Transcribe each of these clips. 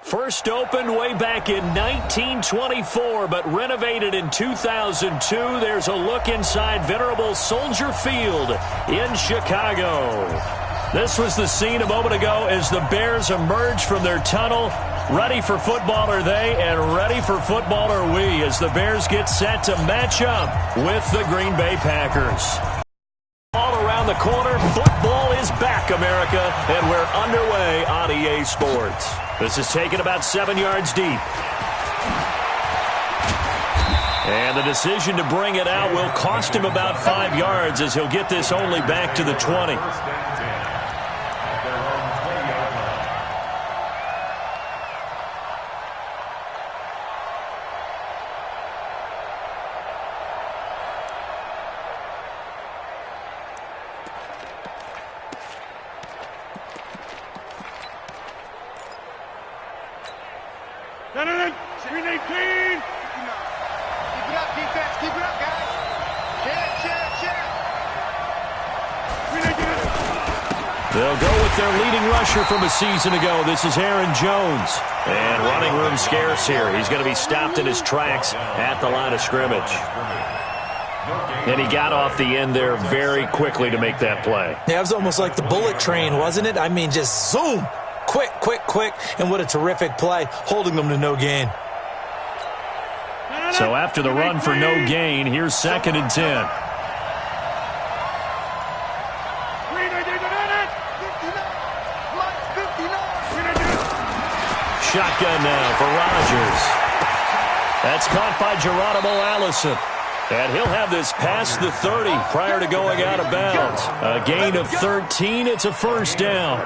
First opened way back in 1924, but renovated in 2002. There's a look inside venerable Soldier Field in Chicago. This was the scene a moment ago as the Bears emerge from their tunnel. Ready for football are they, and ready for football are we as the Bears get set to match up with the Green Bay Packers. All around the corner, football is back, America, and we're underway on EA Sports. This is taken about 7 yards deep. And the decision to bring it out will cost him about 5 yards as he'll get this only back to the 20. They'll go with their leading rusher from a season ago. This is Aaron Jones. And running room scarce here. He's going to be stopped in his tracks at the line of scrimmage. And he got off the end there very quickly to make that play. Yeah, it was almost like the bullet train, wasn't it? I mean, just zoom. Quick, quick, quick. And what a terrific play, holding them to no gain. So after the run for no gain, here's 2nd and 10. Shotgun now for Rodgers. That's caught by Geronimo Allison. And he'll have this past the 30 prior to going out of bounds. A gain of 13. It's a first down.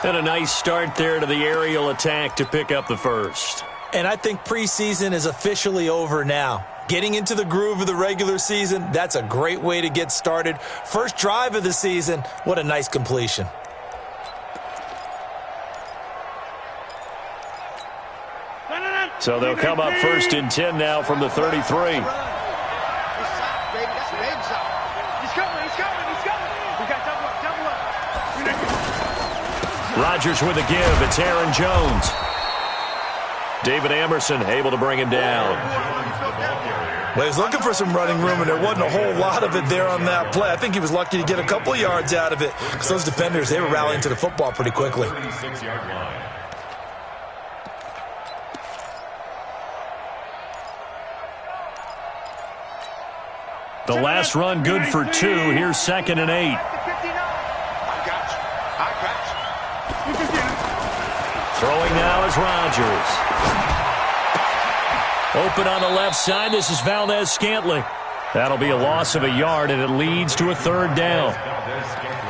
And a nice start there to the aerial attack to pick up the first. And I think preseason is officially over now. Getting into the groove of the regular season, that's a great way to get started. First drive of the season, what a nice completion. So they'll come up 1st and 10 now from the 33. Rodgers with a give. It's Aaron Jones. David Amerson able to bring him down. Well, he's looking for some running room, and there wasn't a whole lot of it there on that play. I think he was lucky to get a couple of yards out of it because those defenders, they were rallying to the football pretty quickly. The last run good for 2. Here's 2nd and 8. Throwing now is Rodgers. Open on the left side. This is Valdez-Scantling. That'll be a loss of a yard, and it leads to a 3rd down.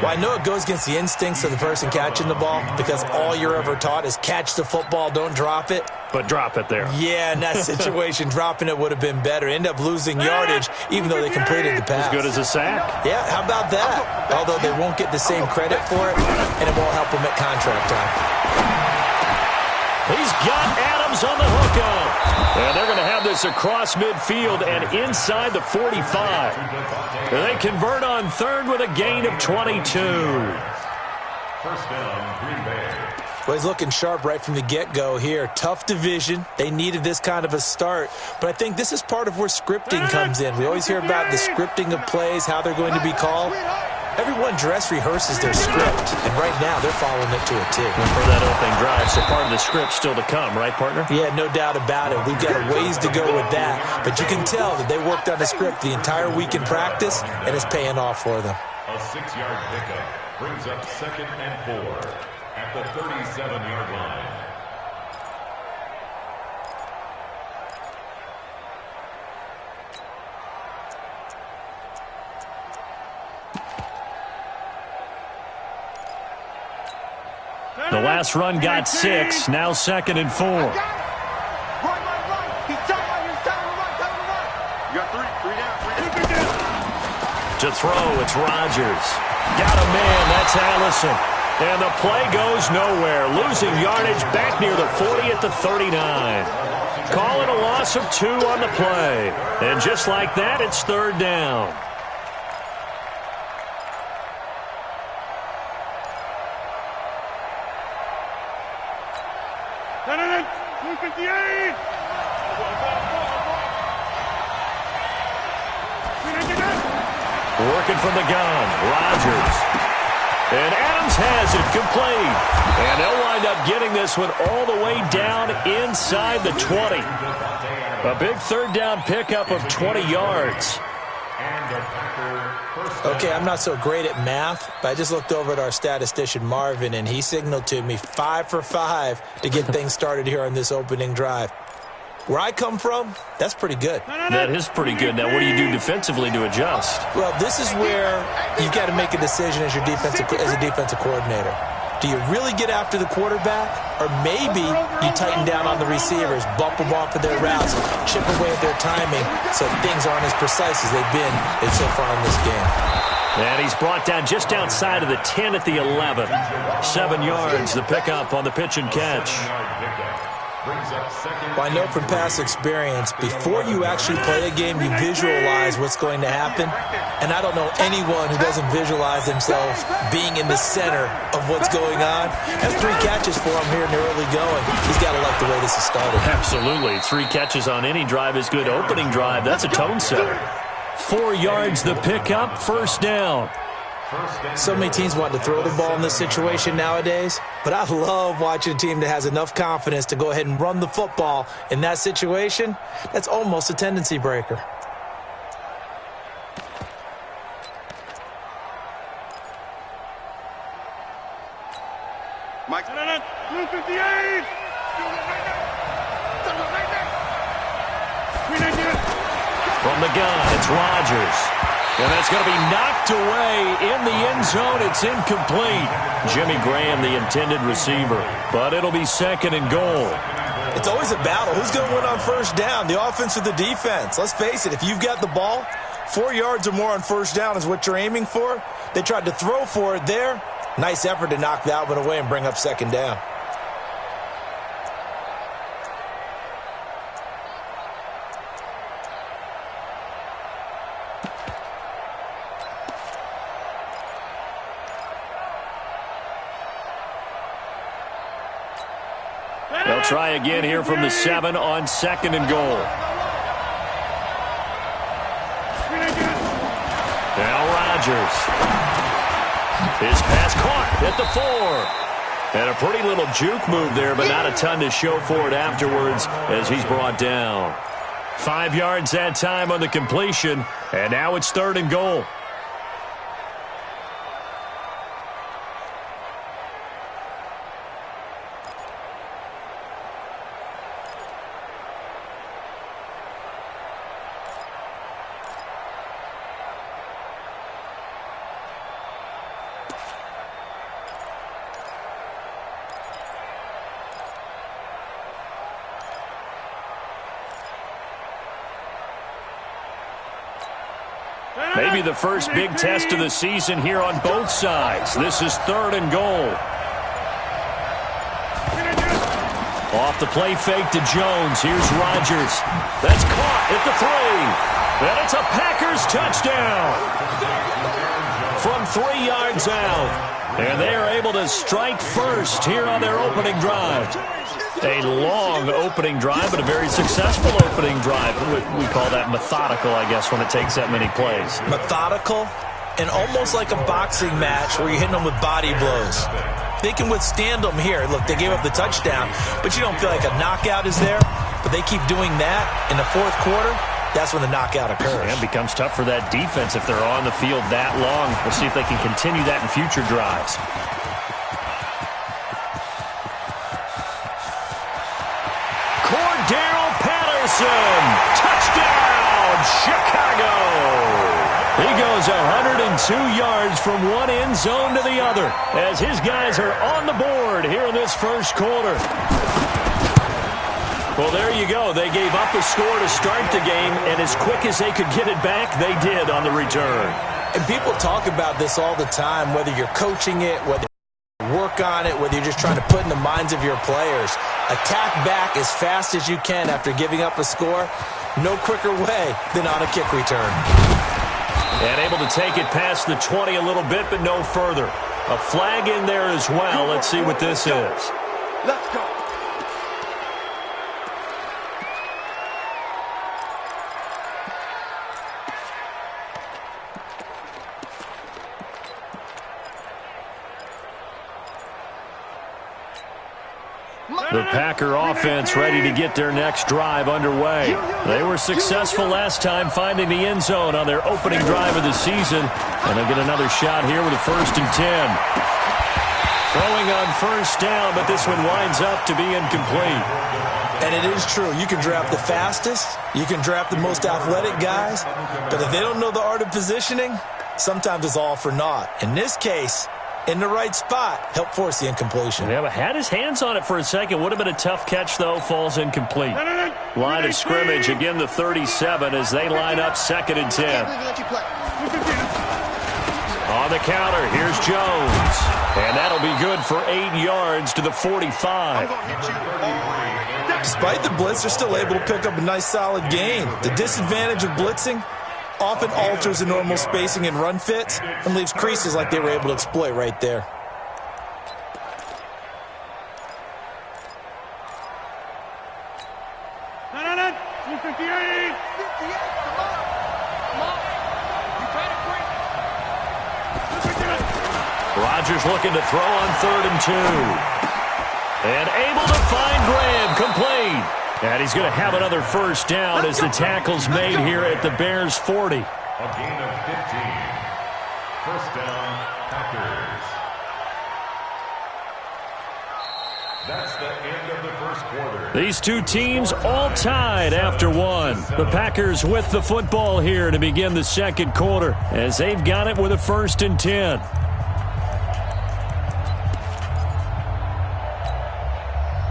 Well, I know it goes against the instincts of the person catching the ball because all you're ever taught is catch the football, don't drop it. But drop it there. Yeah, in that situation, dropping it would have been better. End up losing yardage, even though they completed the pass. As good as a sack. Yeah, how about that? Although they won't get the same credit for it, and it won't help them at contract time. He's got Adams on the hookup. And they're going to have this across midfield and inside the 45. And they convert on 3rd with a gain of 22. First down, Green Bay. Well, he's looking sharp right from the get-go here. Tough division. They needed this kind of a start. But I think this is part of where scripting comes in. We always hear about the scripting of plays, how they're going to be called. Everyone dress rehearses their script, and right now they're following it to a T. And for that opening drive, so part of the script still to come, right, partner? Yeah, no doubt about it. We've got a ways to go with that, but you can tell that they worked on the script the entire week in practice, and it's paying off for them. A 6-yard pickup brings up 2nd and 4 at the 37-yard line. The last run got 6. Now 2nd and 4. To throw, it's Rodgers. Got a man, that's Allison. And the play goes nowhere. Losing yardage back near the 40 at the 39. Calling a loss of 2 on the play. And just like that, it's 3rd down. Working from the gun. Rodgers. And Adams has it complete. And they'll wind up getting this one all the way down inside the 20. A big third down pickup of 20 yards. Okay, I'm not so great at math, but I just looked over at our statistician, Marvin, and he signaled to me 5 for 5 to get things started here on this opening drive. Where I come from, that's pretty good. That is pretty good. Now, what do you do defensively to adjust? Well, this is where you've got to make a decision as a defensive coordinator. Do you really get after the quarterback? Or maybe you tighten down on the receivers, bump them off of their routes, chip away at their timing so things aren't as precise as they've been so far in this game. And he's brought down just outside of the 10 at the 11. 7 yards, the pickup on the pitch and catch. Well, I know from past experience, before you actually play a game, you visualize what's going to happen. And I don't know anyone who doesn't visualize themselves being in the center of what's going on. That's 3 catches for him here in the early going. He's got to like the way this has started. Absolutely. 3 catches on any drive is good. Opening drive, that's a tone setter. 4 yards, the pickup, first down. So many teams want to throw the ball in this situation nowadays, but I love watching a team that has enough confidence to go ahead and run the football in that situation. That's almost a tendency breaker. Mike. 258. From the gun, it's Rodgers. And that's going to be knocked away in the end zone. It's incomplete. Jimmy Graham, the intended receiver. But it'll be second and goal. It's always a battle. Who's going to win on first down, the offense or the defense? Let's face it, if you've got the ball, 4 yards or more on first down is what you're aiming for. They tried to throw for it there. Nice effort to knock that one away and bring up second down. They'll try again here from the 7 on second and goal. Now Rodgers. His pass caught at the 4. And a pretty little juke move there, but not a ton to show for it afterwards as he's brought down. 5 yards that time on the completion, and now it's third and goal. Maybe the first big test of the season here on both sides. This is third and goal. Off the play fake to Jones. Here's Rodgers. That's caught at the 3. And it's a Packers touchdown. From 3 yards out. And they are able to strike first here on their opening drive. A long opening drive, but a very successful opening drive. We call that methodical, I guess, when it takes that many plays. Methodical and almost like a boxing match where you're hitting them with body blows. They can withstand them here. Look, they gave up the touchdown, but you don't feel like a knockout is there. But they keep doing that in the fourth quarter. That's when the knockout occurs. And it becomes tough for that defense if they're on the field that long. We'll see if they can continue that in future drives. Touchdown, Chicago! He goes 102 yards from one end zone to the other as his guys are on the board here in this first quarter. Well, there you go. They gave up a score to start the game, and as quick as they could get it back, they did on the return. And people talk about this all the time, whether you're coaching it, whether you work on it, whether you're just trying to put in the minds of your players. Attack back as fast as you can after giving up a score. No quicker way than on a kick return. And able to take it past the 20 a little bit, but no further. A flag in there as well. Let's see what this is. Let's go. The Packer offense ready to get their next drive underway. They were successful last time finding the end zone on their opening drive of the season, and they'll get another shot here with a 1st and 10. Throwing on 1st down, but this one winds up to be incomplete. And it is true. You can draft the fastest. You can draft the most athletic guys. But if they don't know the art of positioning, sometimes it's all for naught. In this case, in the right spot, help force the incompletion. Yeah, but had his hands on it for a second. Would have been a tough catch, though. Falls incomplete. Line of scrimmage, again the 37 as they line up 2nd and 10. On the counter, here's Jones. And that'll be good for 8 yards to the 45. Despite the blitz, they're still able to pick up a nice solid gain. The disadvantage of blitzing often alters the normal spacing and run fits and leaves creases like they were able to exploit right there. Rodgers looking to throw on 3rd and 2. And able to find Graham, complete. And he's going to have another 1st down as the tackle's made here at the Bears' 40. A gain of 15. 1st down, Packers. That's the end of the 1st quarter. These two teams all tied after one. The Packers with the football here to begin the 2nd quarter as they've got it with a 1st and 10.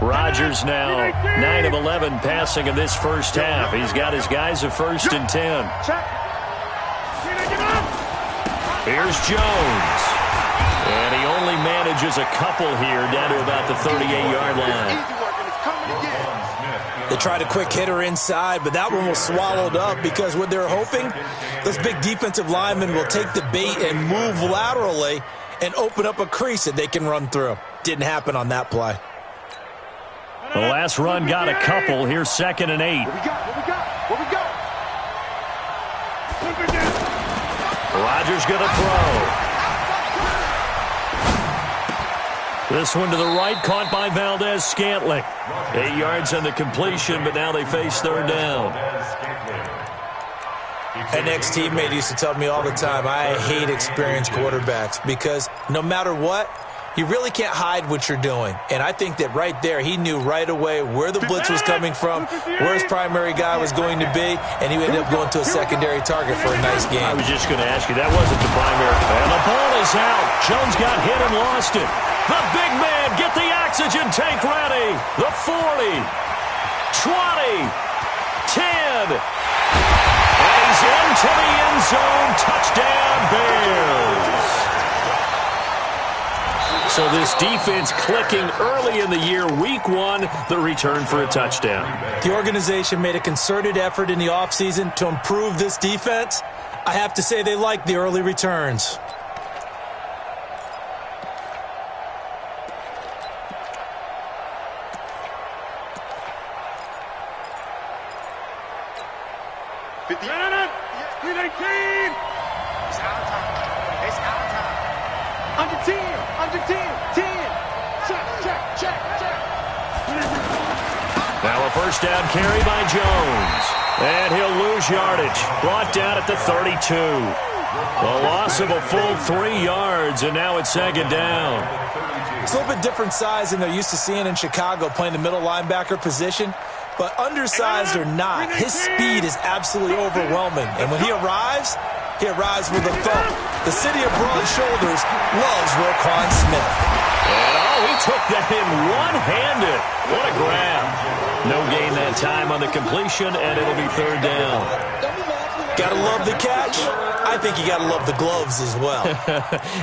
Rodgers now 9 of 11 passing in this 1st half. He's got his guys a 1st and 10. Here's Jones. And he only manages a couple here down to about the 38-yard line. They tried a quick hitter inside, but that one was swallowed up because what they're hoping, those big defensive linemen will take the bait and move laterally and open up a crease that they can run through. Didn't happen on that play. The last run got a couple. Here's 2nd and 8. Rodgers going to throw. This one to the right, caught by Valdez-Scantling. 8 yards on the completion, but now they face 3rd down. An ex-teammate used to tell me all the time, I hate experienced quarterbacks because no matter what, you really can't hide what you're doing. And I think that right there, he knew right away where the blitz was coming from, where his primary guy was going to be, and he ended up going to a secondary target for a nice game. I was just going to ask you, that wasn't the primary. And the ball is out. Jones got hit and lost it. The big man, get the oxygen tank ready. The 40, 20, 10. And he's into the end zone. Touchdown, Bears. So this defense clicking early in the year, week 1, the return for a touchdown. The organization made a concerted effort in the offseason to improve this defense. I have to say they like the early returns. Now a 1st down carry by Jones. And he'll lose yardage. Brought down at the 32. A loss of a full 3 yards, and now it's 2nd down. It's a little bit different size than they're used to seeing in Chicago, playing the middle linebacker position. But undersized or not, his speed is absolutely overwhelming. And when he arrives with a thump. The city of broad shoulders loves Wk1 Smith. And he took that in one-handed. What a grab. No gain that time on the completion, and it'll be 3rd down. Gotta love the catch. I think you gotta love the gloves as well.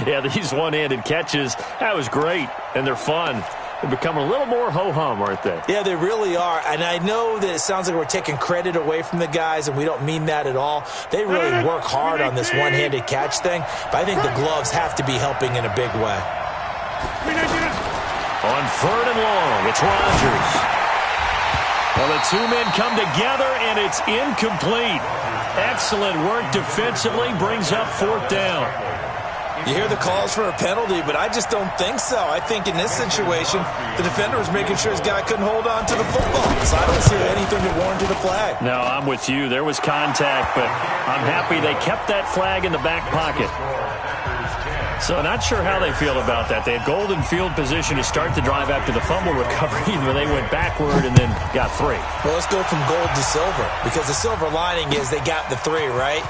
Yeah, these one-handed catches, that was great, and they're fun. They've become a little more ho-hum, aren't they? Yeah, they really are. And I know that it sounds like we're taking credit away from the guys, and we don't mean that at all. They really work hard on this one-handed catch thing, but I think the gloves have to be helping in a big way. On 3rd and long, it's Rodgers. Well, the two men come together, and it's incomplete. Excellent work defensively, brings up 4th down. You hear the calls for a penalty, but I just don't think so. I think in this situation, the defender was making sure his guy couldn't hold on to the football. So I don't see anything that warranted a flag. No, I'm with you. There was contact, but I'm happy they kept that flag in the back pocket. So not sure how they feel about that. They had golden field position to start the drive after the fumble recovery, where they went backward and then got 3. Well, let's go from gold to silver, because the silver lining is they got the 3, right?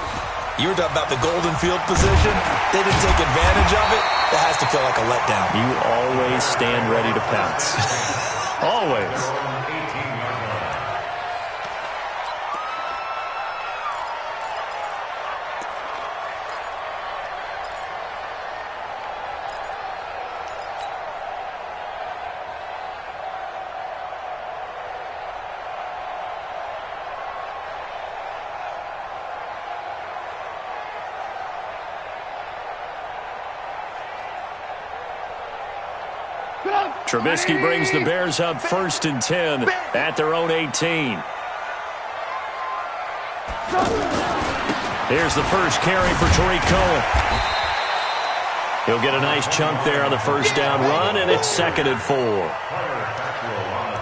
You were talking about the golden field position. They didn't take advantage of it. That has to feel like a letdown. You always stand ready to pounce. Always. Trubisky brings the Bears up 1st and 10 at their own 18. Here's the first carry for Tariq Cohen. He'll get a nice chunk there on the first down run, and it's 2nd and 4.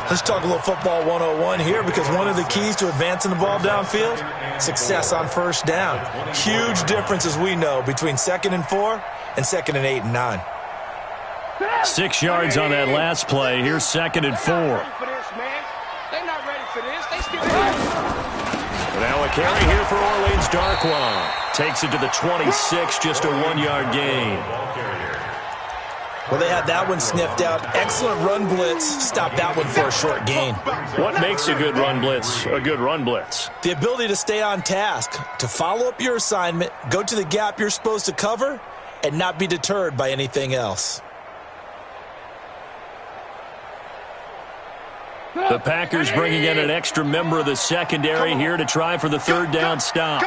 Let's talk a little football 101 here, because one of the keys to advancing the ball downfield, success on first down. Huge difference, as we know, between 2nd and 4 and 2nd and 8 and 9. 6 yards on that last play. Here's 2nd and 4. They're not ready for this. They still Now a carry here for Orleans. Darkwan takes it to the 26, just a 1-yard gain. Well, they had that one sniffed out. Excellent run blitz. Stop that one for a short gain. What makes a good run blitz a good run blitz? The ability to stay on task, to follow up your assignment, go to the gap you're supposed to cover, and not be deterred by anything else. The Packers bringing in an extra member of the secondary here to try for the 3rd down stop.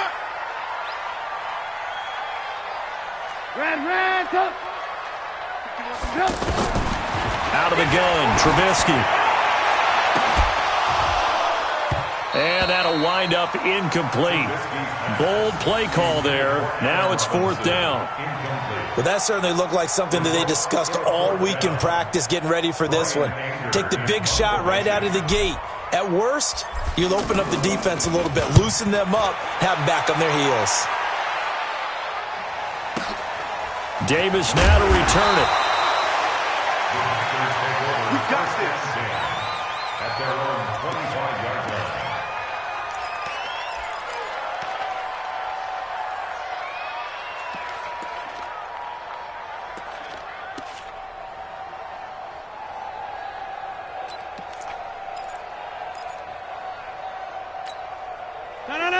Out of the gun, Trubisky. And that'll wind up incomplete. Bold play call there. Now it's 4th down. Well, that certainly looked like something that they discussed all week in practice, getting ready for this one. Take the big shot right out of the gate. At worst, you'll open up the defense a little bit, loosen them up, have them back on their heels. Davis now to return it. We got this. At their own 25-yard line.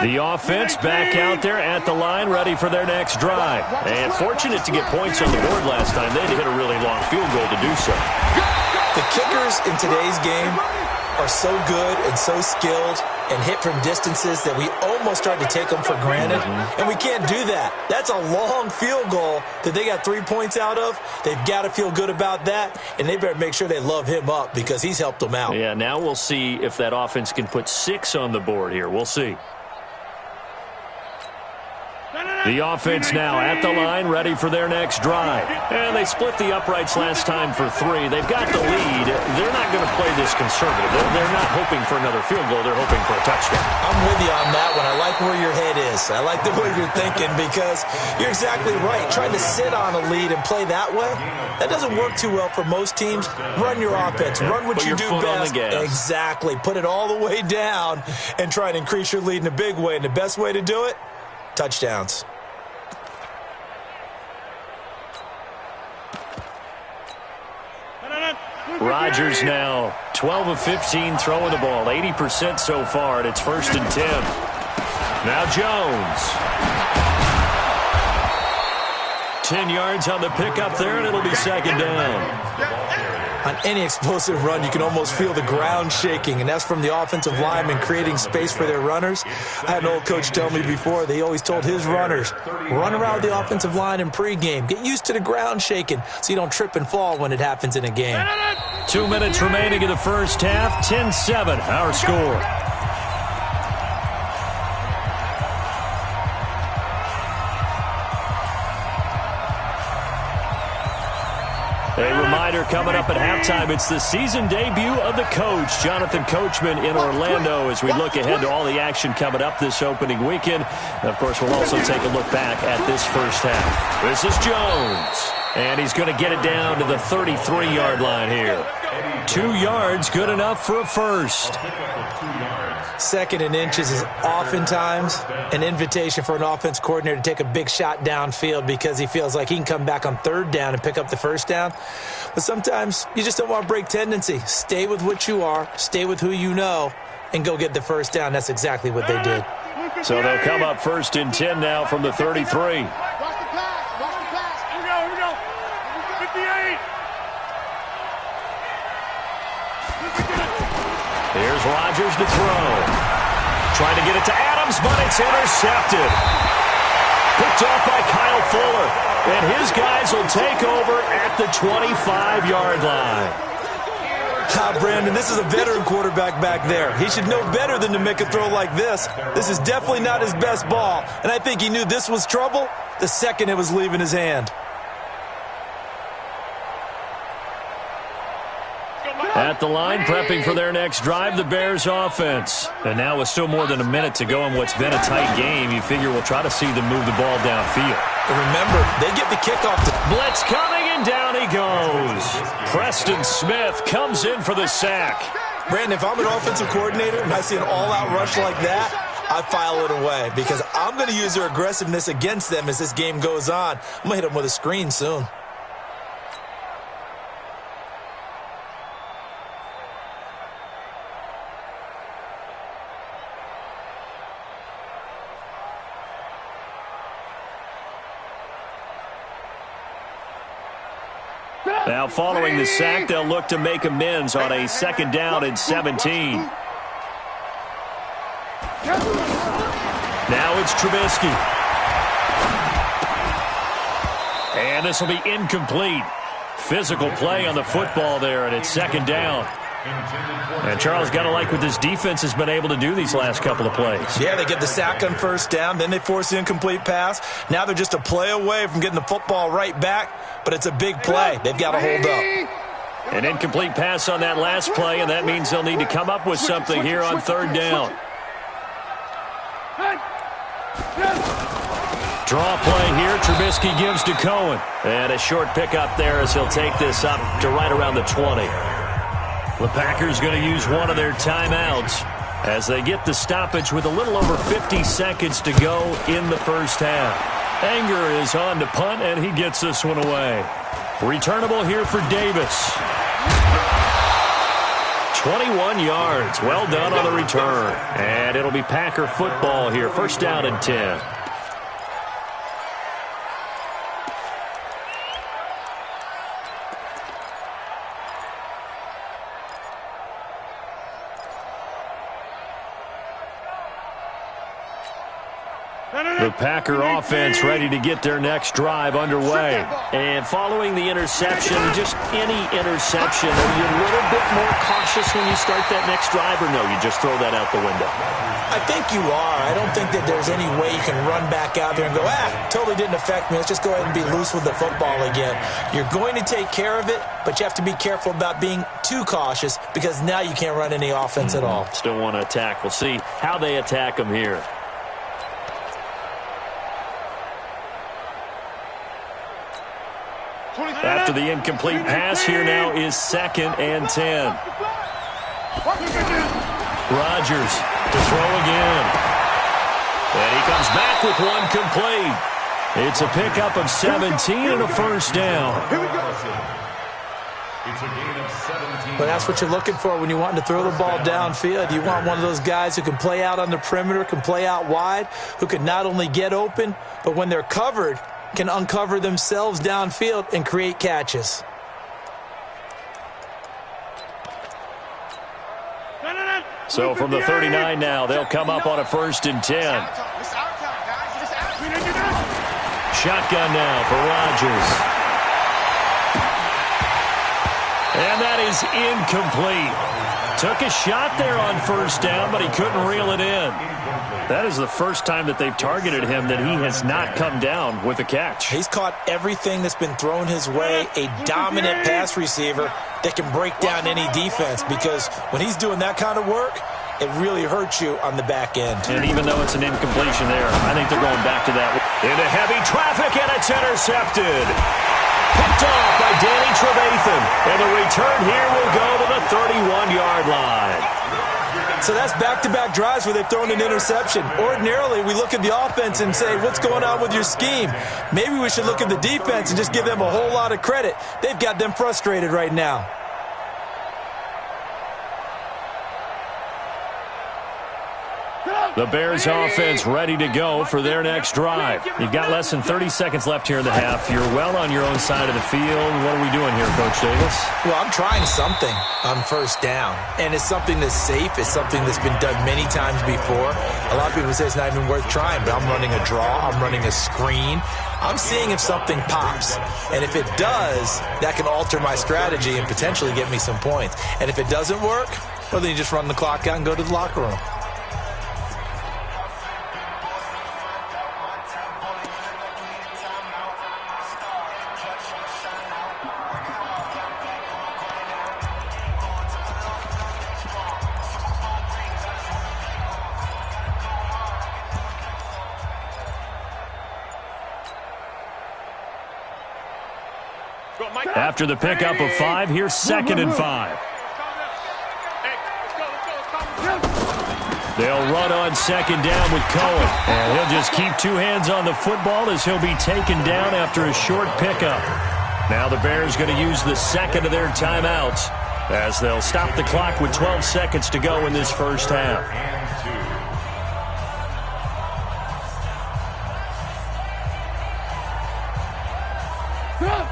The offense back out there at the line, ready for their next drive. And fortunate to get points on the board last time. They had to hit a really long field goal to do so. The kickers in today's game are so good and so skilled and hit from distances that we almost start to take them for granted. And we can't do that. That's a long field goal that they got 3 points out of. They've got to feel good about that, and they better make sure they love him up because he's helped them out. Yeah, now we'll see if that offense can put 6 on the board here. We'll see. The offense now at the line, ready for their next drive. And they split the uprights last time for 3. They've got the lead. They're not going to play this conservative. They're not hoping for another field goal. They're hoping for a touchdown. I'm with you on that one. I like where your head is. I like the way you're thinking because you're exactly right. Trying to sit on a lead and play that way, that doesn't work too well for most teams. Run your offense. Run what you do best. Exactly. Put it all the way down and try and increase your lead in a big way. And the best way to do it, touchdowns. Rodgers now 12 of 15 throwing the ball, 80% so far, and it's 1st and 10. Now Jones. 10 yards on the pickup there, and it'll be 2nd down. On any explosive run, you can almost feel the ground shaking, and that's from the offensive linemen creating space for their runners. I had an old coach tell me before, they always told his runners, run around the offensive line in pregame. Get used to the ground shaking so you don't trip and fall when it happens in a game. 2 minutes remaining in the first half, 10-7, our score. reminder coming up at halftime, it's the season debut of the coach, Jonathan Coachman in Orlando, as we look ahead to all the action coming up this opening weekend. And of course, we'll also take a look back at this first half. This is Jones, and he's going to get it down to the 33-yard line here. 2 yards, good enough for a first. Second and inches is oftentimes an invitation for an offense coordinator to take a big shot downfield because he feels like he can come back on third down and pick up the first down. But sometimes you just don't want to break tendency. Stay with what you are, stay with who you know, and go get the first down. That's exactly what they did. So they'll come up 1st and 10 now from the 33. Watch the pass. Watch the pass. Here we go. 58. Here's Rodgers to throw. Trying to get it to Adams, but it's intercepted. Picked off by Kyle Fuller. And his guys will take over at the 25-yard line. Brandon, this is a veteran quarterback back there. He should know better than to make a throw like this. This is definitely not his best ball. And I think he knew this was trouble the second it was leaving his hand. At the line, prepping for their next drive, the Bears offense. And now with still more than a minute to go in what's been a tight game, you figure we'll try to see them move the ball downfield. And remember, they get the kickoff. Blitz coming, and down he goes. Preston Smith comes in for the sack. Brandon, if I'm an offensive coordinator and I see an all-out rush like that, I file it away because I'm going to use their aggressiveness against them as this game goes on. I'm going to hit them with a screen soon. Now following the sack, they'll look to make amends on a 2nd down and 17. Now it's Trubisky. And this will be incomplete. Physical play on the football there, and it's 2nd down. And Charles, got to like what this defense has been able to do these last couple of plays. Yeah, they get the sack on 1st down, then they force the incomplete pass. Now they're just a play away from getting the football right back, but it's a big play. They've got to hold up. An incomplete pass on that last play, and that means they'll need to come up with something here on 3rd down. Draw play here. Trubisky gives to Cohen. And a short pickup there as he'll take this up to right around the 20. The Packers going to use one of their timeouts as they get the stoppage with a little over 50 seconds to go in the first half. Anger is on to punt, and he gets this one away. Returnable here for Davis. 21 yards. Well done on the return. And it'll be Packer football here. 1st down and 10. The Packer offense ready to get their next drive underway. And following the interception, just any interception, are you a little bit more cautious when you start that next drive, or no, you just throw that out the window? I think you are. I don't think that there's any way you can run back out there and go, totally didn't affect me. Let's just go ahead and be loose with the football again. You're going to take care of it, but you have to be careful about being too cautious because now you can't run any offense at all. Still want to attack. We'll see how they attack them here. After the incomplete pass, here now is 2nd and 10. Rodgers to throw again. And he comes back with one complete. It's a pickup of 17 and a 1st down. It's a gain of 17. But that's what you're looking for when you want to throw the ball downfield. You want one of those guys who can play out on the perimeter, can play out wide, who can not only get open, but when they're covered, can uncover themselves downfield and create catches. So from the 39 now, they'll come up on a 1st and 10. Shotgun now for Rodgers. And that is incomplete. took a shot there on first down, but he couldn't reel it in. That is the first time that they've targeted him that he has not come down with a catch. He's caught everything that's been thrown his way, a dominant pass receiver that can break down any defense, because when he's doing that kind of work, it really hurts you on the back end. And even though it's an incompletion there, I think they're going back to that. Into heavy traffic, and it's intercepted. Picked off by Danny Trevathan. And the return here will go to the 31-yard line. So that's back-to-back drives where they've thrown an interception. Ordinarily, we look at the offense and say, what's going on with your scheme? Maybe we should look at the defense and just give them a whole lot of credit. They've got them frustrated right now. The Bears offense ready to go for their next drive. You've got less than 30 seconds left here in the half. You're well on your own side of the field. What are we doing here, Coach Davis? Well, I'm trying something on first down, and it's something that's safe. It's something that's been done many times before. A lot of people say it's not even worth trying, but I'm running a draw. I'm running a screen. I'm seeing if something pops, and if it does, that can alter my strategy and potentially get me some points. And if it doesn't work, well, then you just run the clock out and go to the locker room. After the pickup of 5, here's 2nd and 5. They'll run on 2nd down with Cohen. And he'll just keep 2 hands on the football as he'll be taken down after a short pickup. Now the Bears going to use the 2nd of their timeouts as they'll stop the clock with 12 seconds to go in this first half.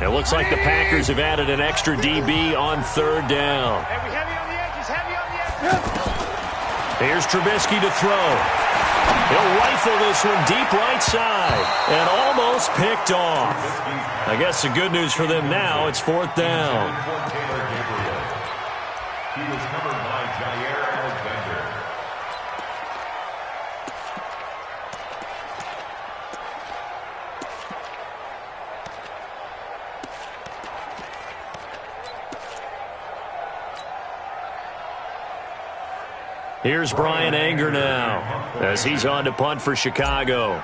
It looks like the Packers have added an extra DB on 3rd down. Heavy on the edges, heavy on the edges. Here's Trubisky to throw. He'll rifle this one deep right side and almost picked off. I guess the good news for them now, it's 4th down. He was covered by Jair Alexander. Here's Brian Anger now as he's on to punt for Chicago.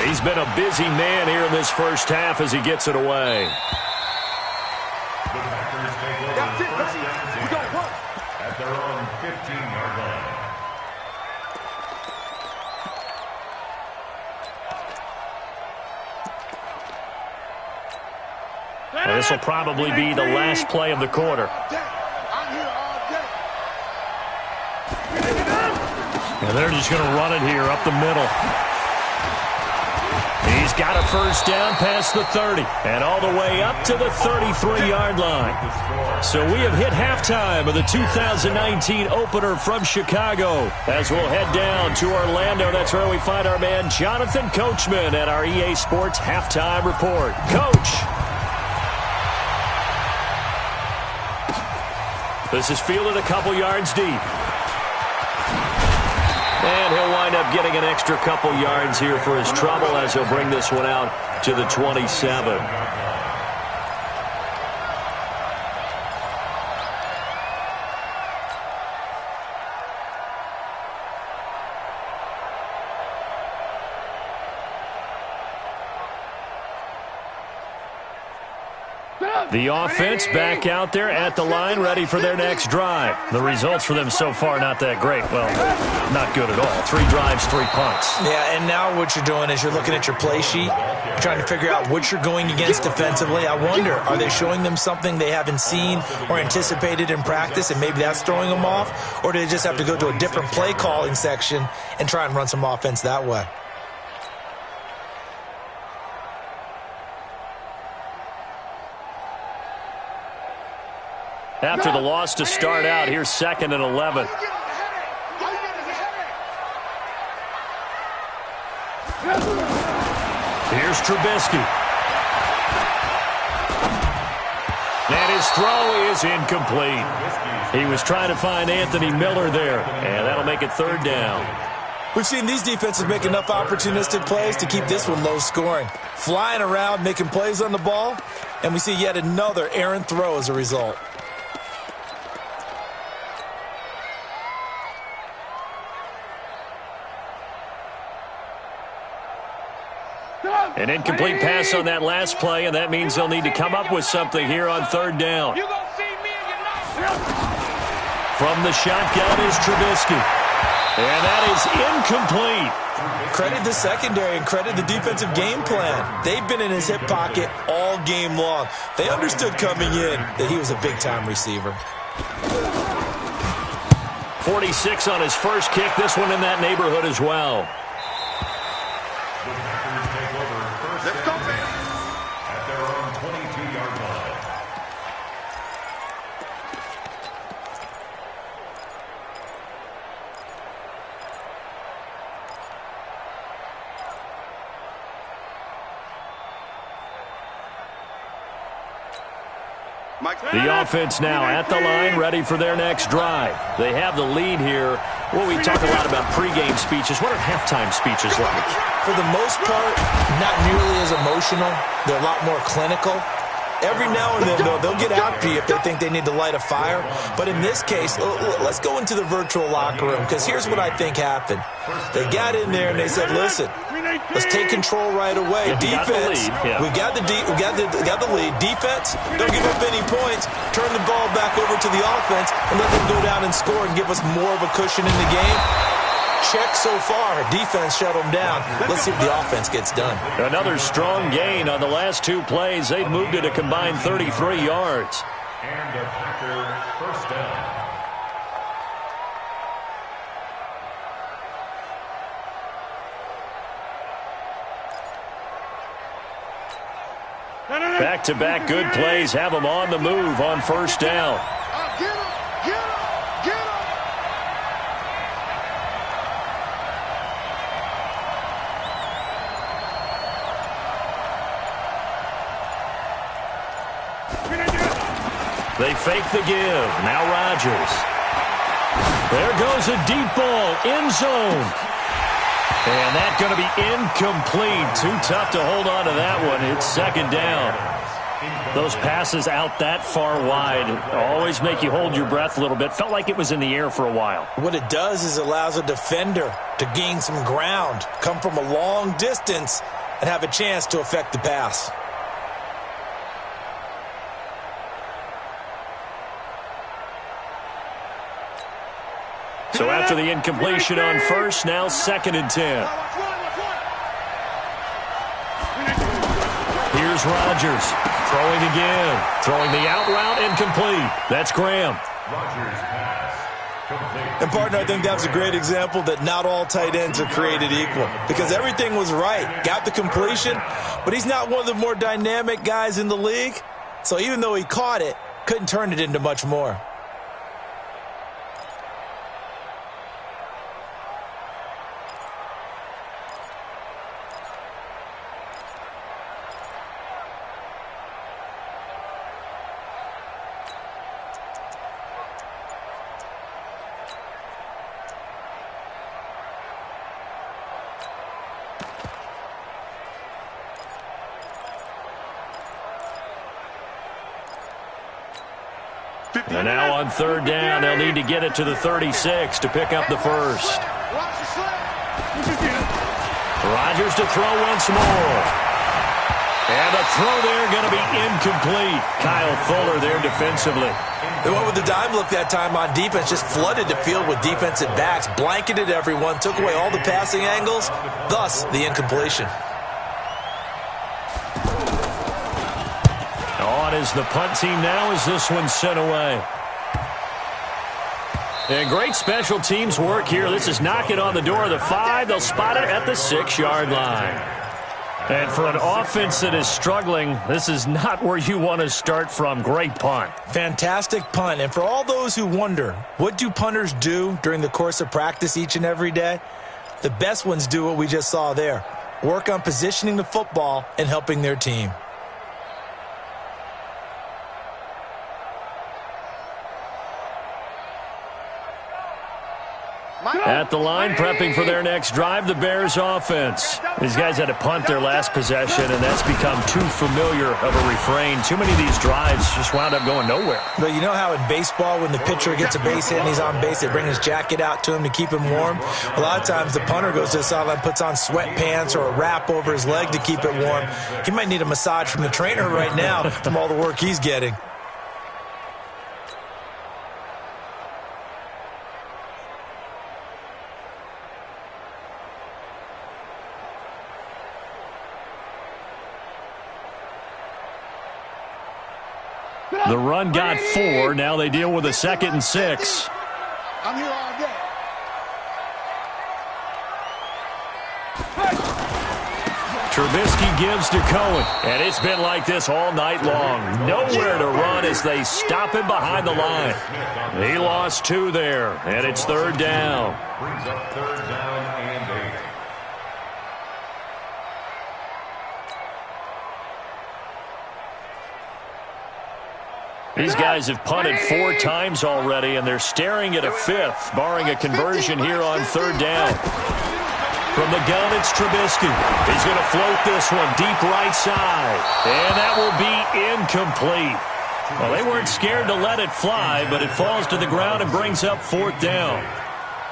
He's been a busy man here in this first half as he gets it away. The Packers take over first and 10 at their own 15-yard line. This will probably be the last play of the quarter. And they're just going to run it here up the middle. He's got a first down past the 30 and all the way up to the 33-yard line. So we have hit halftime of the 2019 opener from Chicago. As we'll head down to Orlando, that's where we find our man Jonathan Coachman at our EA Sports Halftime Report. Coach. This is fielded a couple yards deep. And he'll wind up getting an extra couple yards here for his trouble as he'll bring this one out to the 27. The offense back out there at the line, ready for their next drive. The results for them so far not that great. Well, not good at all. 3 drives, 3 punts. Yeah, and now what you're doing is you're looking at your play sheet, trying to figure out what you're going against defensively. I wonder, are they showing them something they haven't seen or anticipated in practice, and maybe that's throwing them off? Or do they just have to go to a different play calling section and try and run some offense that way? After the loss to start out, here's 2nd and 11. Here's Trubisky. And his throw is incomplete. He was trying to find Anthony Miller there, and that'll make it third down. We've seen these defenses make enough opportunistic plays to keep this one low scoring. Flying around, making plays on the ball, and we see yet another errant throw as a result. An incomplete pass on that last play, and that means they'll need to come up with something here on third down. From the shotgun is Trubisky. And that is incomplete. Credit the secondary and credit the defensive game plan. They've been in his hip pocket all game long. They understood coming in that he was a big-time receiver. 46 on his first kick. This one in that neighborhood as well. Let's go, man. At their own 22-yard line. The offense now at the line, ready for their next drive. They have the lead here. Well, we talk a lot about pregame speeches. What are halftime speeches like? For the most part, not nearly as emotional. They're a lot more clinical. Every now and then, though, they'll get after you if they think they need to light a fire. But in this case, let's go into the virtual locker room, because here's what I think happened. They got in there and they said, listen, let's take control right away. Defense, we got the lead. Defense, don't give up any points. Turn the ball back over to the offense and let them go down and score and give us more of a cushion in the game. Check so far. Defense shut them down. Let's see if the offense gets done. Another strong gain on the last two plays. They've moved it a combined 33 yards. And a Packer first down. Back-to-back good plays have them on the move on first down. Get him! Get him! Get him! They fake the give. Now Rodgers. There goes a deep ball. End zone. And that's going to be incomplete. Too tough to hold on to that one. It's second down. Those passes out that far wide always make you hold your breath a little bit. Felt like it was in the air for a while. What it does is it allows a defender to gain some ground, come from a long distance, and have a chance to affect the pass. So after the incompletion on first, now second and 10. Here's Rodgers. Throwing again. Throwing the out route, incomplete. That's Graham. Rodgers pass. Complete. And, partner, I think that's a great example that not all tight ends are created equal, because everything was right. Got the completion, but he's not one of the more dynamic guys in the league. So even though he caught it, couldn't turn it into much more. And now on third down, they'll need to get it to the 36 to pick up the first. Rodgers to throw once more. And the throw there going to be incomplete. Kyle Fuller there defensively. They went with the dime look that time on defense, just flooded the field with defensive backs, blanketed everyone, took away all the passing angles, thus the incompletion. On is the punt team now as this one's sent away. And great special teams work here. This is knocking on the door of the 5. They'll spot it at the 6-yard line. And for an offense that is struggling, this is not where you want to start from. Great punt. Fantastic punt. And for all those who wonder, what do punters do during the course of practice each and every day? The best ones do what we just saw there. Work on positioning the football and helping their team. At the line, prepping for their next drive, the Bears offense. These guys had to punt their last possession, and that's become too familiar of a refrain. Too many of these drives just wound up going nowhere. But you know how in baseball, when the pitcher gets a base hit and he's on base, they bring his jacket out to him to keep him warm? A lot of times the punter goes to the sideline, puts on sweatpants or a wrap over his leg to keep it warm. He might need a massage from the trainer right now from all the work he's getting. The run got 4. Now they deal with a 2nd and 6. I'm here all day. Trubisky gives to Cohen. And it's been like this all night long. Nowhere to run as they stop him behind the line. He lost 2 there. And it's 3rd down. Brings up 3rd down and 8. These guys have punted 4 times already, and they're staring at a 5th, barring a conversion here on 3rd down. From the gun, it's Trubisky. He's going to float this one deep right side, and that will be incomplete. Well, they weren't scared to let it fly, but it falls to the ground and brings up 4th down.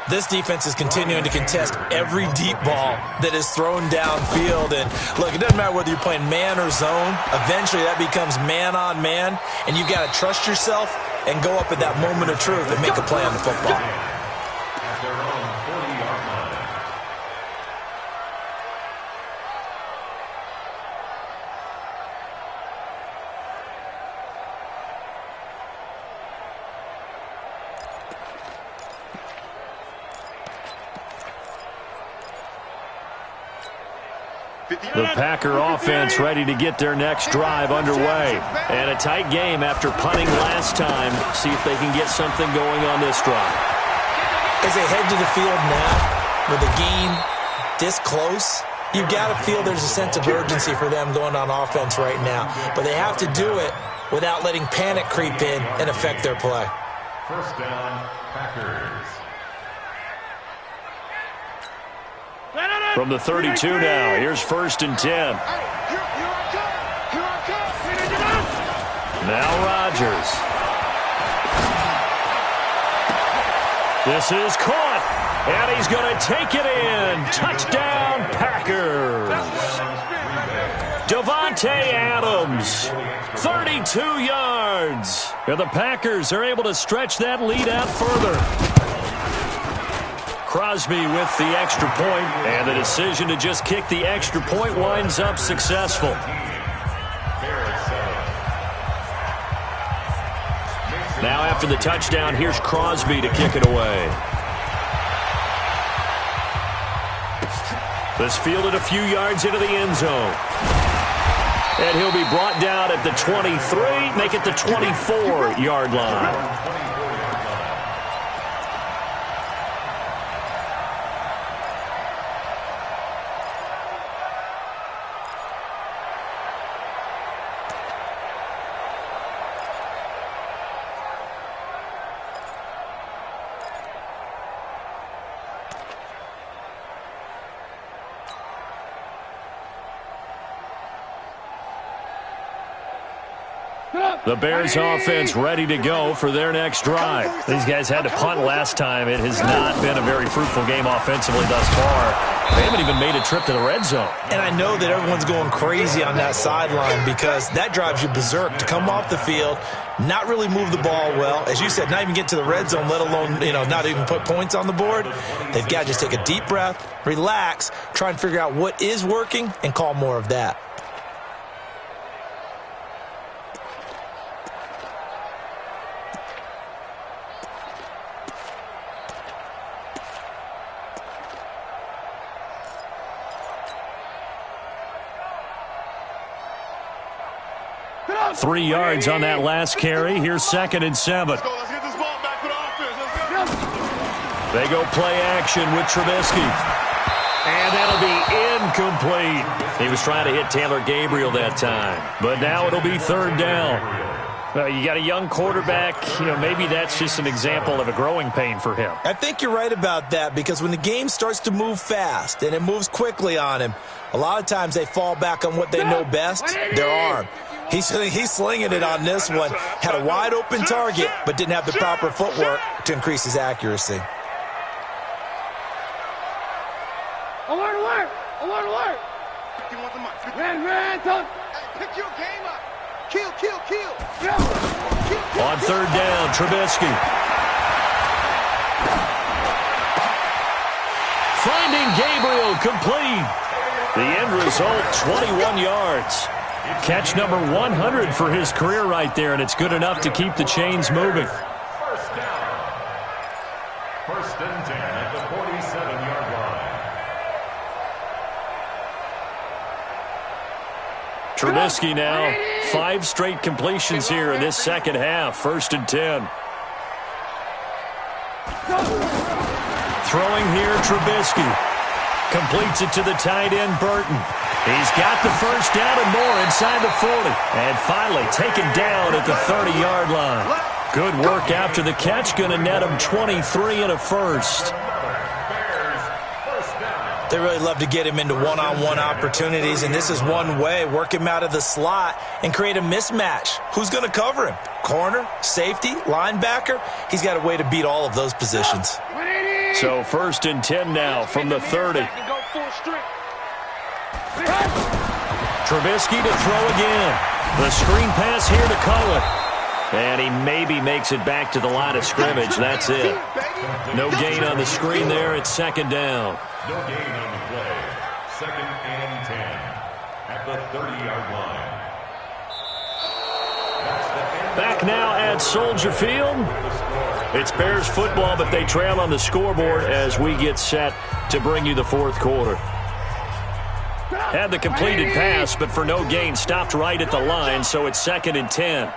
This defense is continuing to contest every deep ball that is thrown downfield. And look, it doesn't matter whether you're playing man or zone. Eventually, that becomes man on man. And you've got to trust yourself and go up at that moment of truth and make a play on the football. At their own 40-yard line. The Packer offense ready to get their next drive underway. And a tight game after punting last time. See if they can get something going on this drive. As they head to the field now, with the game this close, you've got to feel there's a sense of urgency for them going on offense right now. But they have to do it without letting panic creep in and affect their play. 1st down, Packers. From the 32 now, here's 1st and 10. Now Rodgers. This is caught, and he's going to take it in. Touchdown, Packers. Davante Adams, 32 yards. And the Packers are able to stretch that lead out further. Crosby with the extra point, and the decision to just kick the extra point winds up successful. Now after the touchdown, here's Crosby to kick it away. This fielded a few yards into the end zone. And he'll be brought down at the 23, make it the 24-yard line. The Bears offense ready to go for their next drive. These guys had to punt last time. It has not been a very fruitful game offensively thus far. They haven't even made a trip to the red zone. And I know that everyone's going crazy on that sideline because that drives you berserk to come off the field, not really move the ball well. As you said, not even get to the red zone, let alone, not even put points on the board. They've got to just take a deep breath, relax, try and figure out what is working, and call more of that. Three yards on that last carry. Here's 2nd and 7. Let's get this ball back for the offense. Let's go. They go play action with Trubisky. And that'll be incomplete. He was trying to hit Taylor Gabriel that time. But now it'll be 3rd down. Well, you got a young quarterback. Maybe that's just an example of a growing pain for him. I think you're right about that, because when the game starts to move fast and it moves quickly on him, a lot of times they fall back on what they know best, their arm. He's slinging it on this one. Had a wide-open target, but didn't have the proper footwork to increase his accuracy. Alert, alert! Alert, alert! Man, pick your game up. Kill. On third down, Trubisky. Finding Gabriel, complete. The end result, 21 yards. Catch number 100 for his career right there, and it's good enough to keep the chains moving. First down. First and 10 at the 47-yard line. Trubisky now, 5 straight completions here in this second half. First and 10. Throwing here, Trubisky. Completes it to the tight end, Burton. He's got the first down and more inside the 40. And finally taken down at the 30-yard line. Good work after the catch. Going to net him 23 and a first. They really love to get him into one-on-one opportunities, and this is one way. Work him out of the slot and create a mismatch. Who's going to cover him? Corner, safety, linebacker? He's got a way to beat all of those positions. So first and 10 now from the 30. Trubisky to throw again. The screen pass here to Cohen. And he maybe makes it back to the line of scrimmage. That's it. No gain on the screen there. It's second down. No gain on the play. Second and 10 at the 30-yard line. Back now at Soldier Field. It's Bears football, but they trail on the scoreboard as we get set to bring you the fourth quarter. Had the completed pass, but for no gain, stopped right at the line, so it's second and 10.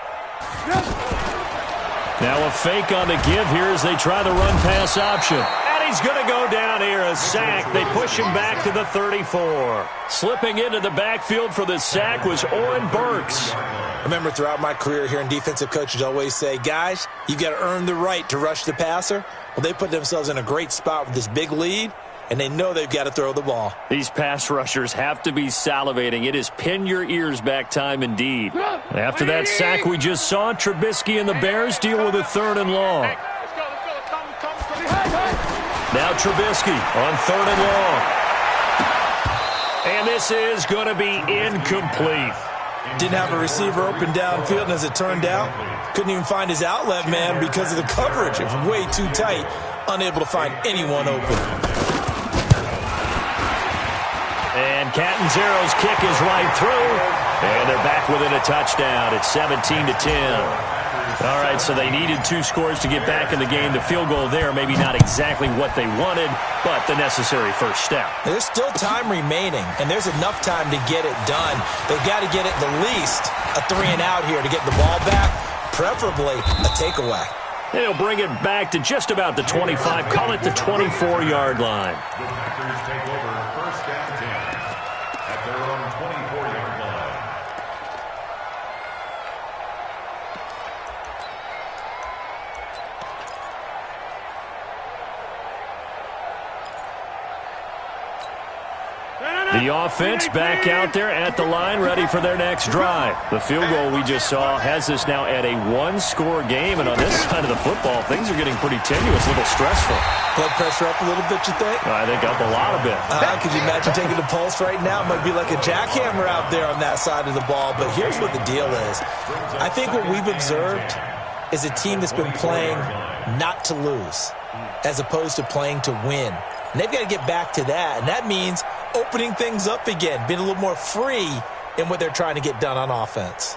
Now a fake on the give here as they try the run-pass option. And he's going to go down here, a sack. They push him back to the 34. Slipping into the backfield for the sack was Oren Burks. I remember throughout my career hearing defensive coaches always say, guys, you've got to earn the right to rush the passer. Well, they put themselves in a great spot with this big lead, and they know they've got to throw the ball. These pass rushers have to be salivating. It is pin your ears back time indeed. After that sack we just saw, Trubisky and the Bears deal with a third and long. Now Trubisky on third and long. And this is going to be incomplete. Didn't have a receiver open downfield, and as it turned out, couldn't even find his outlet man because of the coverage. It was way too tight, unable to find anyone open. And Catanzaro's kick is right through, and they're back within a touchdown. It's 17-10. All right, so they needed 2 scores to get back in the game. The field goal there, maybe not exactly what they wanted, but the necessary first step. There's still time remaining, and there's enough time to get it done. They've got to get at the least a 3-and-out here to get the ball back, preferably a takeaway. They'll bring it back to just about the 25, call it the 24-yard line. The Packers take over first and 10 at their own 24-yard line. The offense back out there at the line, ready for their next drive. The field goal we just saw has us now at a 1-score game, and on this side of the football, things are getting pretty tenuous, a little stressful. Blood pressure up a little bit, you think? I think up a lot of it. Could you imagine taking the pulse right now? It might be like a jackhammer out there on that side of the ball, but here's what the deal is. I think what we've observed is a team that's been playing not to lose as opposed to playing to win. And they've got to get back to that, and that means opening things up again, being a little more free in what they're trying to get done on offense.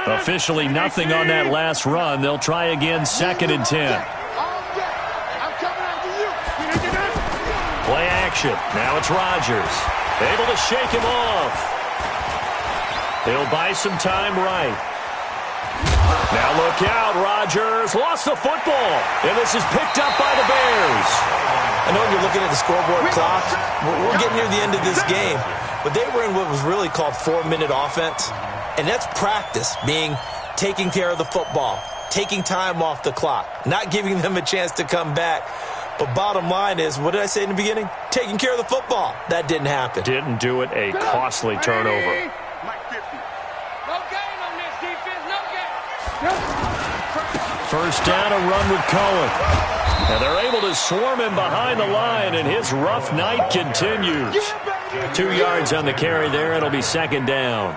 Officially nothing on that last run. They'll try again, second and 10. Play action. Now it's Rodgers. Able to shake him off. He'll buy some time right. Now look out, Rodgers lost the football, and this is picked up by the Bears. I know you're looking at the scoreboard clock. We're getting near the end of this game. But they were in what was really called 4-minute offense, and that's practice, being taking care of the football, taking time off the clock, not giving them a chance to come back. But bottom line is, what did I say in the beginning? Taking care of the football. That didn't happen. Didn't do it. A costly turnover. No gain on this defense. No gain. First down, a run with Cohen. And they're able to swarm him behind the line, and his rough night continues. 2 yards on the carry there. It'll be second down.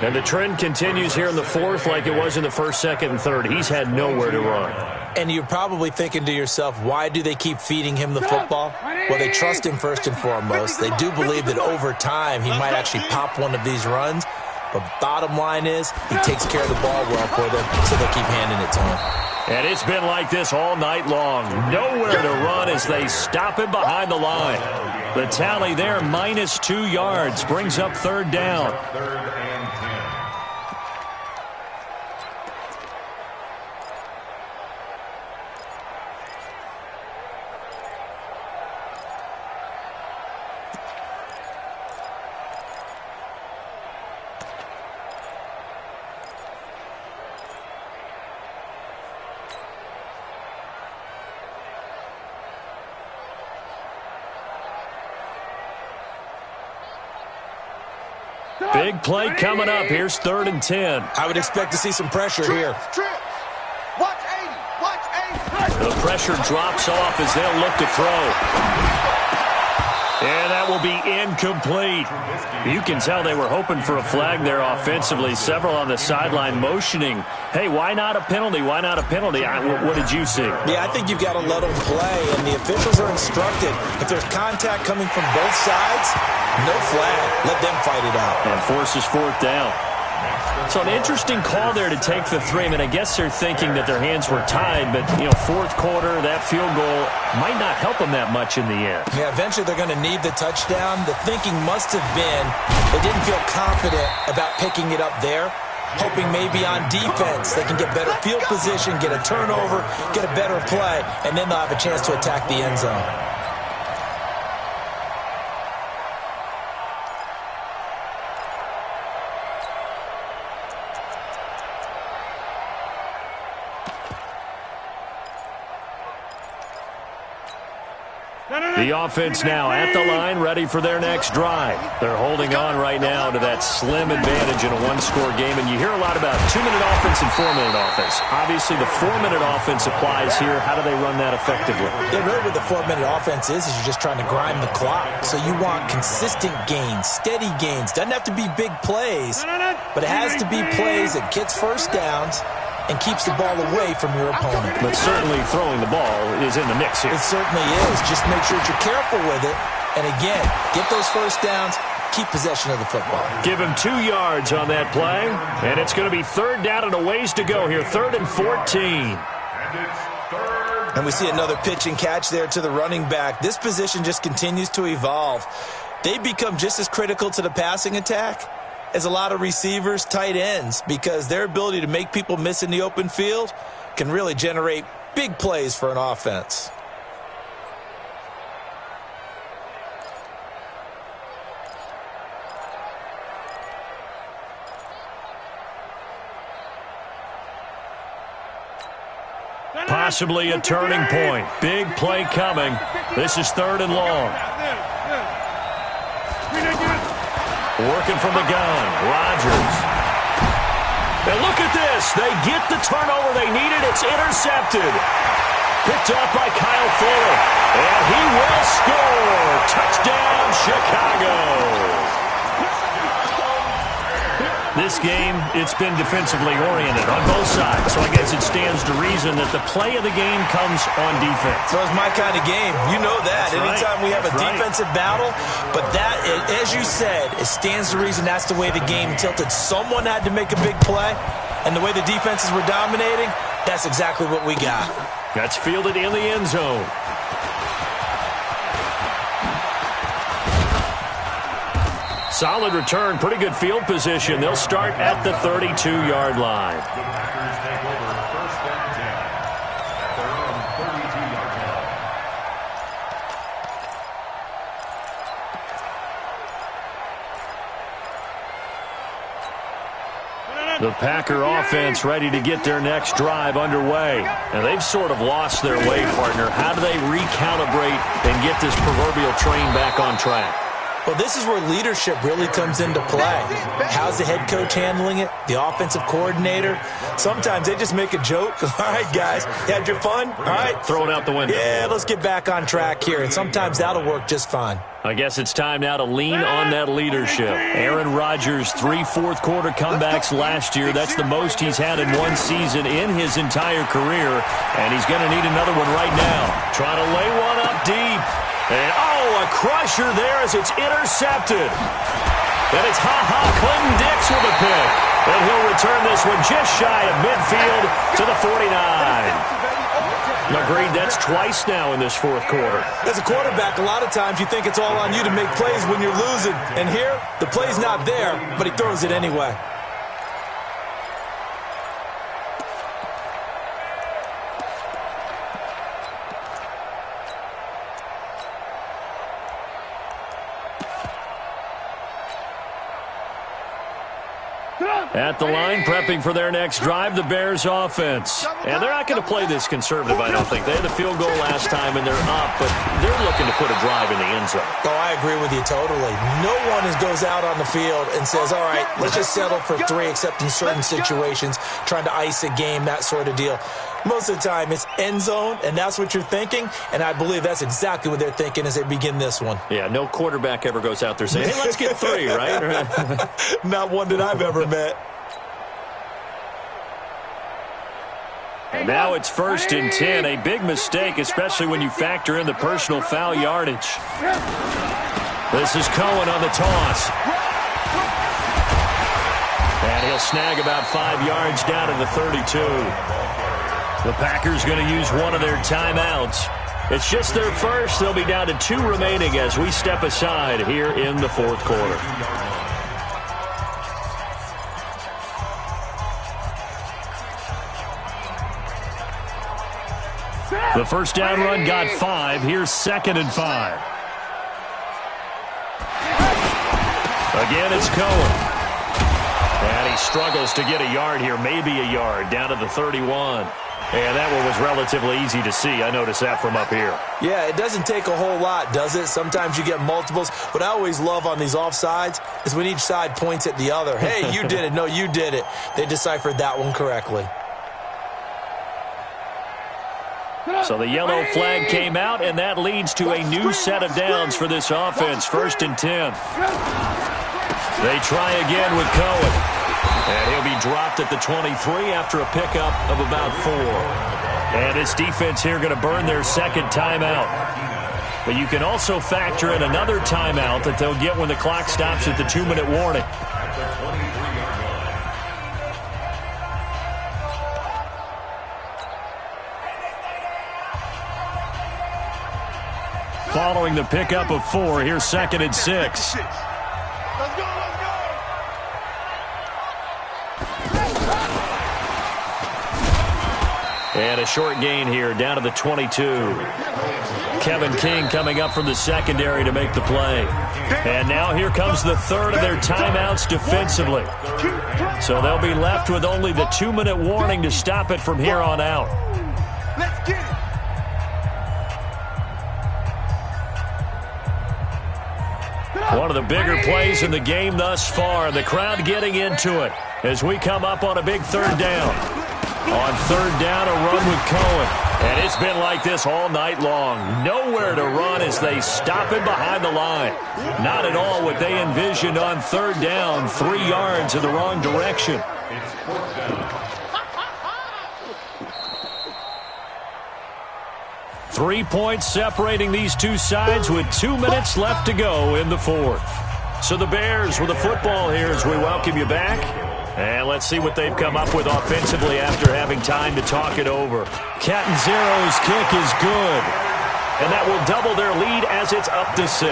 And the trend continues here in the fourth like it was in the first, second, and third. He's had nowhere to run. And you're probably thinking to yourself, why do they keep feeding him the football? Well, they trust him first and foremost. They do believe that over time he might actually pop one of these runs. But bottom line is, he takes care of the ball well for them, so they'll keep handing it to him. And it's been like this all night long. Nowhere to run as they stop him behind the line. The tally there, minus 2 yards, brings up third down. Big play coming up. Here's 3rd and 10. I would expect to see some pressure here. Watch 80. Watch 80. The pressure drops off as they'll look to throw. And that will be incomplete. You can tell they were hoping for a flag there offensively. Several on the sideline motioning, hey, why not a penalty? Why not a penalty? What did you see? Yeah, I think you've got to let them play, and the officials are instructed. If there's contact coming from both sides, no flag. Let them fight it out. And forces 4th down. So an interesting call there to take the 3. I mean, I guess they're thinking that their hands were tied, but, you know, 4th quarter, that field goal might not help them that much in the end. Yeah, eventually they're going to need the touchdown. The thinking must have been they didn't feel confident about picking it up there, hoping maybe on defense they can get better field position, get a turnover, get a better play, and then they'll have a chance to attack the end zone. The offense now at the line, ready for their next drive. They're holding on right now to that slim advantage in a one-score game, and you hear a lot about 2-minute offense and 4-minute offense. Obviously, the 4-minute offense applies here. How do they run that effectively? Yeah, really what the 4-minute offense is you're just trying to grind the clock. So you want consistent gains, steady gains. Doesn't have to be big plays, but it has to be plays that gets first downs and keeps the ball away from your opponent. But certainly throwing the ball is in the mix here. It certainly is. Just make sure that you're careful with it. And again, get those first downs, keep possession of the football. Give him 2 yards on that play, and it's going to be 3rd down and a ways to go here, 3rd and 14. And we see another pitch and catch there to the running back. This position just continues to evolve. They become just as critical to the passing attack as a lot of receivers, tight ends, because their ability to make people miss in the open field can really generate big plays for an offense. Possibly a turning point. Big play coming. This is 3rd and long. Working from the gun, Rodgers. And look at this. They get the turnover they needed. It's intercepted. Picked up by Kyle Fuller. And he will score. Touchdown, Chicago. This game, it's been defensively oriented on both sides. So I guess it stands to reason that the play of the game comes on defense. So it's my kind of game. You know that. That's Anytime we have a right. defensive battle, but that, as you said, it stands to reason that's the way the game tilted. Someone had to make a big play, and the way the defenses were dominating, that's exactly what we got. That's fielded in the end zone. Solid return, pretty good field position. They'll start at the 32-yard line. The Packers take over 1st and 10 at their own 32-yard line. 1 The Packer offense ready to get their next drive underway. And they've sort of lost their way, partner. How do they recalibrate and get this proverbial train back on track? Well, this is where leadership really comes into play. How's the head coach handling it? The offensive coordinator? Sometimes they just make a joke. All right, guys, you had your fun? All right. Throw it out the window. Yeah, let's get back on track here. And sometimes that'll work just fine. I guess it's time now to lean on that leadership. Aaron Rodgers, 3 fourth-quarter comebacks last year. That's the most he's had in one season in his entire career. And he's going to need another one right now. Trying to lay one up deep. And, a crusher there as it's intercepted. And it's Clinton Dix with a pick. And he'll return this one just shy of midfield to the 49. Agreed, that's twice now in this fourth quarter. As a quarterback, a lot of times you think it's all on you to make plays when you're losing. And here, the play's not there, but he throws it anyway. At the line, prepping for their next drive, the Bears offense. And they're not going to play this conservative, I don't think. They had a field goal last time, and they're up, but they're looking to put a drive in the end zone. Oh, I agree with you totally. No one goes out on the field and says, all right, let's just settle for 3, except in certain situations, trying to ice a game, that sort of deal. Most of the time, it's end zone, and that's what you're thinking, and I believe that's exactly what they're thinking as they begin this one. Yeah, no quarterback ever goes out there saying, hey, let's get 3, right? Not one that I've ever met. And now it's 1st and 10, a big mistake, especially when you factor in the personal foul yardage. This is Cohen on the toss. And he'll snag about 5 yards down to the 32. The Packers going to use one of their timeouts. It's just their first. They'll be down to 2 remaining as we step aside here in the fourth quarter. The first down run got 5. Here's 2nd and 5. Again, it's Cohen. And he struggles to get a yard here, maybe a yard, down to the 31. And that one was relatively easy to see. I noticed that from up here. Yeah, it doesn't take a whole lot, does it? Sometimes you get multiples. What I always love on these offsides is when each side points at the other. Hey, you did it. No, you did it. They deciphered that one correctly. So the yellow flag came out, and that leads to a new set of downs for this offense. 1st and 10. They try again with Cohen. And he'll be dropped at the 23 after a pickup of about 4. And this defense here going to burn their 2nd timeout. But you can also factor in another timeout that they'll get when the clock stops at the 2-minute warning. Following the pickup of 4, here's 2nd and 6. Let's go, And a short gain here, down to the 22. Kevin King coming up from the secondary to make the play. And now here comes the 3rd of their timeouts defensively. So they'll be left with only the 2-minute warning to stop it from here on out. Let's get it. One of the bigger plays in the game thus far. The crowd getting into it as we come up on a big 3rd down. On 3rd down, a run with Cohen. And it's been like this all night long. Nowhere to run as they stop him behind the line. Not at all what they envisioned on 3rd down. 3 yards in the wrong direction. 3 points separating these two sides with 2 minutes left to go in the 4th. So the Bears with the football here as we welcome you back. And let's see what they've come up with offensively after having time to talk it over. Catanzaro's kick is good. And that will double their lead as it's up to 6.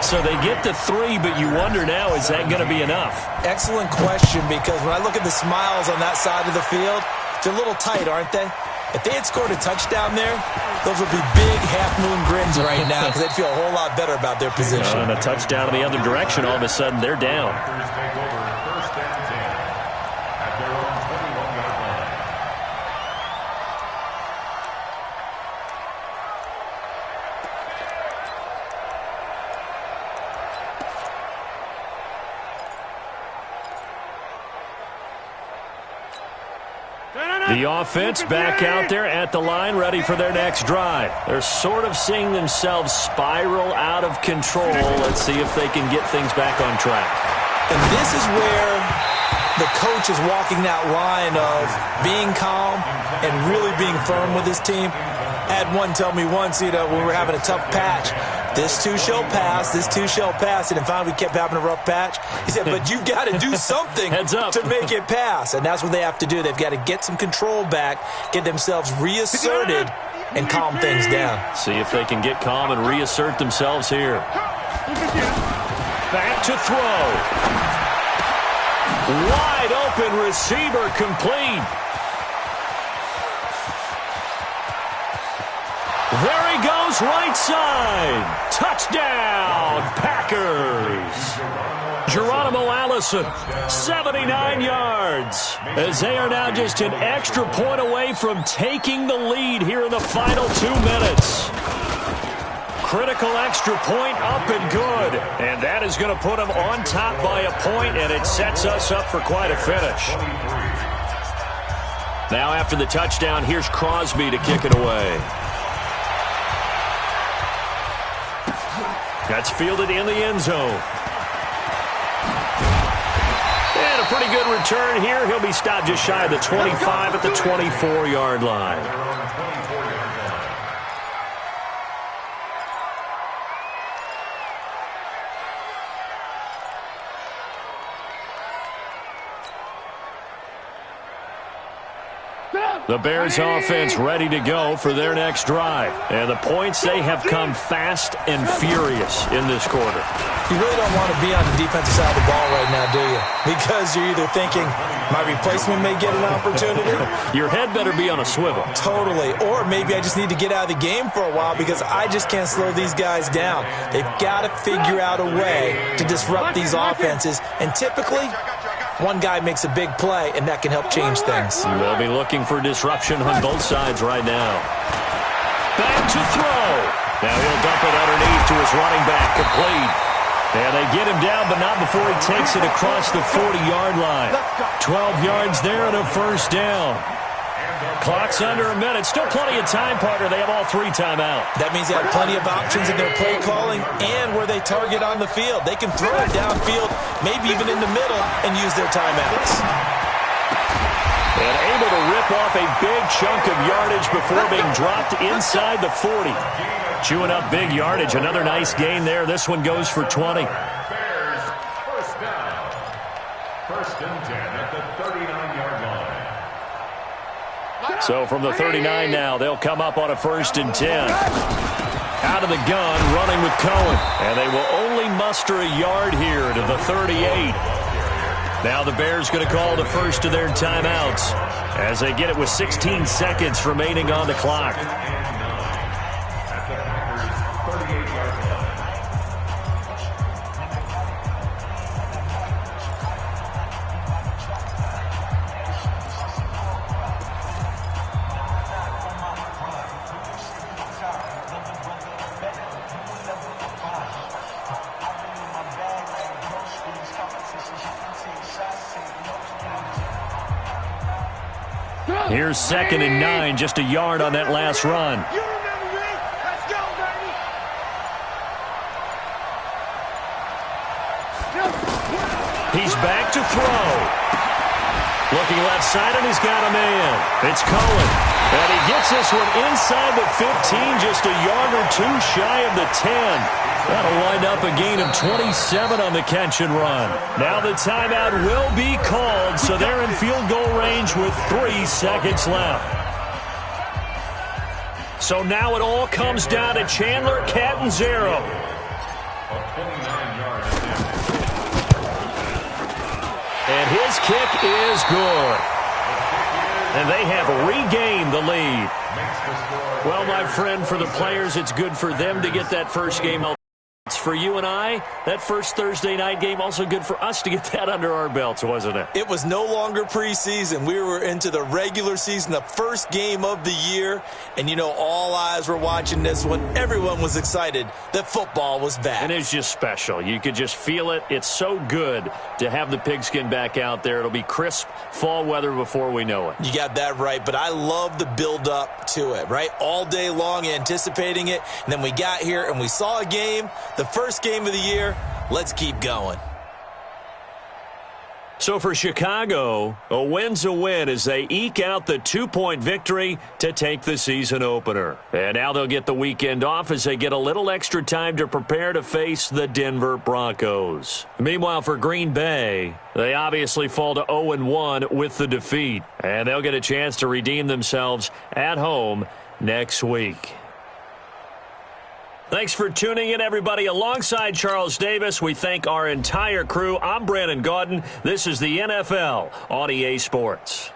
So they get to 3, but you wonder now, is that going to be enough? Excellent question, because when I look at the smiles on that side of the field, they're a little tight, aren't they? If they had scored a touchdown there, those would be big half-moon grins right now because they'd feel a whole lot better about their position. And a touchdown in the other direction, all of a sudden they're down. The offense back out there at the line, ready for their next drive. They're sort of seeing themselves spiral out of control. Let's see if they can get things back on track. And this is where the coach is walking that line of being calm and really being firm with his team. I had one tell me once, when we were having a tough patch, this too shall pass, this too shall pass. And finally we kept having a rough patch. He said, but you've got to do something to make it pass. And that's what they have to do. They've got to get some control back, get themselves reasserted, and calm things down. See if they can get calm and reassert themselves here. Back to throw. Wide open receiver complete. There he goes, right side. Touchdown, Packers. Geronimo Allison, 79 yards. As they are now just an extra point away from taking the lead here in the final 2 minutes. Critical extra point up and good. And that is going to put them on top by a point, and it sets us up for quite a finish. Now after the touchdown, here's Crosby to kick it away. That's fielded in the end zone. And a pretty good return here. He'll be stopped just shy of the 25 at the 24-yard line. The Bears offense ready to go for their next drive. And the points, they have come fast and furious in this quarter. You really don't want to be on the defensive side of the ball right now, do you? Because you're either thinking, my replacement may get an opportunity. Your head better be on a swivel. Totally. Or maybe I just need to get out of the game for a while because I just can't slow these guys down. They've got to figure out a way to disrupt these offenses. And typically, one guy makes a big play, and that can help change things. They'll be looking for disruption on both sides right now. Back to throw. Now he'll dump it underneath to his running back, complete. And they get him down, but not before he takes it across the 40-yard line. 12 yards there and a first down. Clock's under a minute. Still plenty of time, partner. They have all 3 timeouts. That means they have plenty of options in their play calling and where they target on the field. They can throw it downfield, maybe even in the middle, and use their timeouts. And able to rip off a big chunk of yardage before being dropped inside the 40. Chewing up big yardage. Another nice gain there. This one goes for 20. Bears, first down. First and 10 at the 39-yard line. So from the 39 now, they'll come up on a first and 10. Out of the gun, running with Cohen. And they will only muster a yard here to the 38. Now the Bears going to call the first of their timeouts as they get it with 16 seconds remaining on the clock. Here's 2nd and 9, just a yard on that last run. You remember me? Let's go, baby. He's back to throw. Looking left side, and he's got a man. It's Cohen. And he gets this one inside the 15, just a yard or 2 shy of the 10. That'll wind up a gain of 27 on the catch and run. Now the timeout will be called, so they're in field goal range with 3 seconds left. So now it all comes down to Chandler Catanzaro. And his kick is good. And they have regained the lead. Well, my friend, for the players, it's good for them to get that first game. It's for you and I. That first Thursday night game, also good for us to get that under our belts, wasn't it? It was no longer preseason. We were into the regular season, the first game of the year. And, you know, all eyes were watching this one. Everyone was excited that football was back. And it's just special. You could just feel it. It's so good to have the pigskin back out there. It'll be crisp fall weather before we know it. You got that right, but I love the build-up to it, right? All day long anticipating it, and then we got here and we saw a game, the first game of the year. Let's keep going. So for Chicago, a win's a win as they eke out the 2-point victory to take the season opener. And now they'll get the weekend off as they get a little extra time to prepare to face the Denver Broncos. Meanwhile, for Green Bay, they obviously fall to 0-1 with the defeat. And they'll get a chance to redeem themselves at home next week. Thanks for tuning in, everybody. Alongside Charles Davis, we thank our entire crew. I'm Brandon Gaudin. This is the NFL on EA Sports.